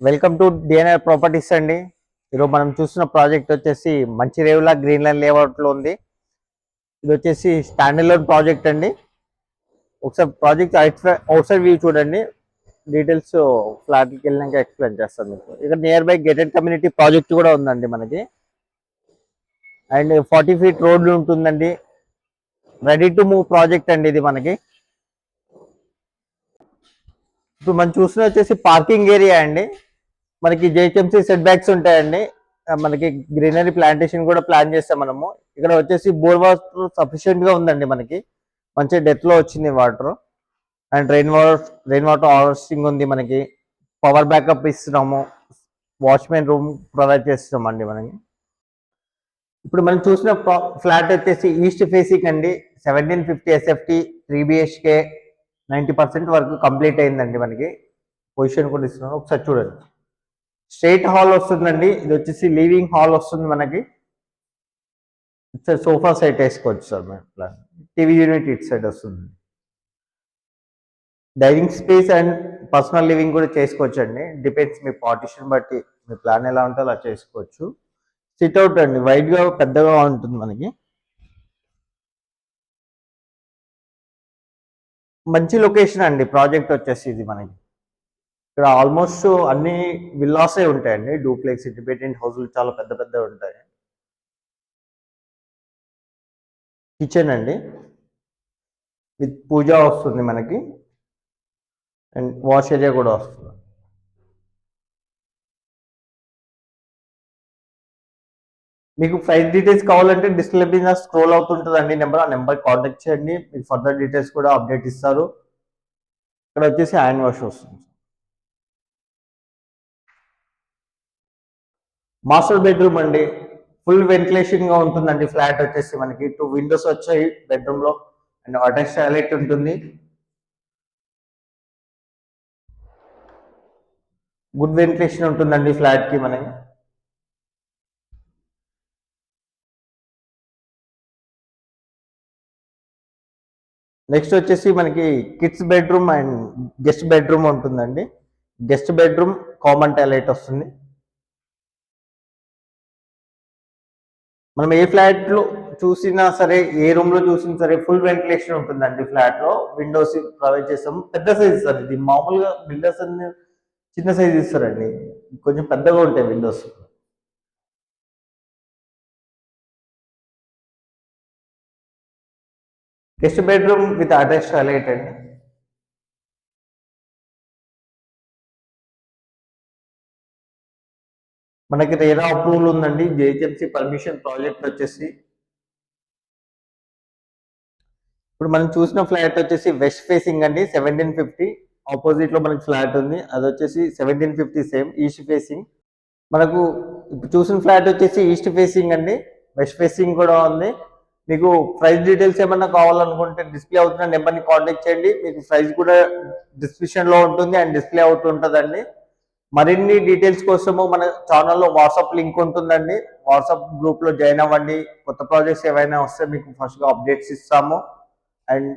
Welcome to DNR properties అండి. ఈరోజు మనం చూస్తున్న ప్రాజెక్ట్ వచ్చేసి మంచిరేవుల గ్రీన్ లైన్ లేఅవుట్లో ఉంది. ఇది వచ్చేసి స్టాండ్ అలోన్ ప్రాజెక్ట్ అండి. ఒకసారి ప్రాజెక్ట్ అవుట్ సైడ్ వ్యూ చూడండి, డీటెయిల్స్ ఫ్లాట్కి వెళ్ళినాక ఎక్స్ప్లెయిన్ చేస్తాను మీకు. ఇక్కడ near by gated community project కూడా ఉందండి మనకి. అండ్ 40 feet రోడ్లు ఉంటుందండి. రెడీ టు మూవ్ ప్రాజెక్ట్ అండి ఇది మనకి. ఇప్పుడు మనం చూస్తున్న వచ్చేసి పార్కింగ్ ఏరియా అండి. మనకి జేహెచ్ఎంసీ సెట్ బ్యాక్స్ ఉంటాయండి. మనకి గ్రీనరీ ప్లాంటేషన్ కూడా ప్లాన్ చేస్తాం మనము. ఇక్కడ వచ్చేసి బోర్ వాటర్ సఫిషియెంట్ గా ఉందండి మనకి. మంచి డెత్ లో వచ్చింది water. And rain water harvesting ఉంది మనకి. పవర్ బ్యాకప్ ఇస్తున్నాము. వాచ్మెన్ రూమ్ ప్రొవైడ్ చేస్తున్నాం అండి మనకి. ఇప్పుడు మనం చూసిన ఫ్లాట్ వచ్చేసి ఈస్ట్ ఫేసింగ్ అండి. 1750 SFT 3 BHK 90% వరకు కంప్లీట్ అయిందండి మనకి. పొజిషన్ కూడా ఇస్తున్నాను, ఒకసారి చూడండి. స్ట్రైట్ హాల్ వస్తుందండి. ఇది వచ్చేసి లివింగ్ హాల్ వస్తుంది మనకి. సార్ సోఫా సెట్ వేసుకోవచ్చు సార్ మన ప్లాన్. టీవీ యూనిట్ ఇటు సైడ్ వస్తుంది. Dining space and personal living కూడా చేసుకోవచ్చు అండి. డిపెండ్స్ మీ పార్టిషన్ బట్టి మీ ప్లాన్ ఎలా ఉంటే అలా చేసుకోవచ్చు. సిట్అవుట్ అండి, వైడ్ గా పెద్దగా ఉంటుంది మనకి. మంచి లొకేషన్ అండి ప్రాజెక్ట్ వచ్చేసి ఇది మనకి. ఇక్కడ ఆల్మోస్ట్ అన్ని విల్లాసే ఉంటాయండి. డూప్లెక్స్ ఇండిపెండెంట్ హౌస్లు చాలా పెద్ద పెద్ద ఉంటాయి. కిచెన్ అండి విత్ పూజ వస్తుంది మనకి. అండ్ వాష్ ఏరియా కూడా వస్తుంది. మీకు ప్రైస్ డీటెయిల్స్ కావాలంటే డిస్ప్లే మీద స్క్రోల్ అవుతుంటుందండి నెంబర్. ఆ నెంబర్ కాంటాక్ట్ చేయండి, మీకు ఫర్దర్ డీటెయిల్స్ కూడా అప్డేట్ ఇస్తారు. ఇక్కడ వచ్చేసి హ్యాండ్ వాష్ వస్తుంది. మాస్టర్ బెడ్రూమ్ అండి. ఫుల్ వెంటిలేషన్ గా ఉంటుందండి ఫ్లాట్ వచ్చేసి మనకి. 2 విండోస్ వచ్చాయి బెడ్రూమ్ లో. అండ్ అటాచ్ టాయిలెట్ ఉంటుంది. గుడ్ వెంటిలేషన్ ఉంటుందండి ఫ్లాట్ కి మనకి. నెక్స్ట్ వచ్చేసి మనకి kids bedroom and guest bedroom ఉంటుందండి. గెస్ట్ బెడ్రూమ్ కామన్ టాయిలెట్ వస్తుంది. మనం ఏ ఫ్లాట్ లో చూసినా సరే, ఏ రూమ్ లో చూసినా సరే ఫుల్ వెంటిలేషన్ ఉంటుందండి ఫ్లాట్ లో. విండోస్ ప్రొవైడ్ చేస్తాము. పెద్ద సైజ్ ఇస్తారు. ఇది మామూలుగా బిల్డర్స్ అన్ని చిన్న సైజ్ ఇస్తారండి, కొంచెం పెద్దగా ఉంటాయి Windows. Guest bedroom with attach toilet అండి. మనకి రేరా అప్రూవల్ ఉందండి. జేహెచ్ఎంసీ పర్మిషన్ ప్రాజెక్ట్ వచ్చేసి. ఇప్పుడు మనం చూసిన ఫ్లాట్ వచ్చేసి వెస్ట్ ఫేసింగ్ అండి. 1750 ఆపోజిట్ లో మనకి ఫ్లాట్ ఉంది. అది వచ్చేసి 1750 సేమ్ ఈస్ట్ ఫేసింగ్. మనకు ఇప్పుడు చూసిన ఫ్లాట్ వచ్చేసి ఈస్ట్ ఫేసింగ్ అండి. వెస్ట్ ఫేసింగ్ కూడా ఉంది. మీకు ప్రైస్ డీటెయిల్స్ ఏమన్నా కావాలనుకుంటే డిస్ప్లే అవుతున్న నెంబర్ని కాంటాక్ట్ చేయండి. మీకు ప్రైస్ కూడా డిస్క్రిప్షన్ లో ఉంటుంది అండ్ డిస్ప్లే అవుతుంటుందండి. మరిన్ని డీటెయిల్స్ కోసము మన ఛానల్లో వాట్సాప్ లింక్ ఉంటుందండి. వాట్సాప్ గ్రూప్ లో జాయిన్ అవ్వండి. కొత్త ప్రాజెక్ట్స్ ఏవైనా వస్తే మీకు ఫస్ట్ గా అప్డేట్స్ ఇస్తాము. అండ్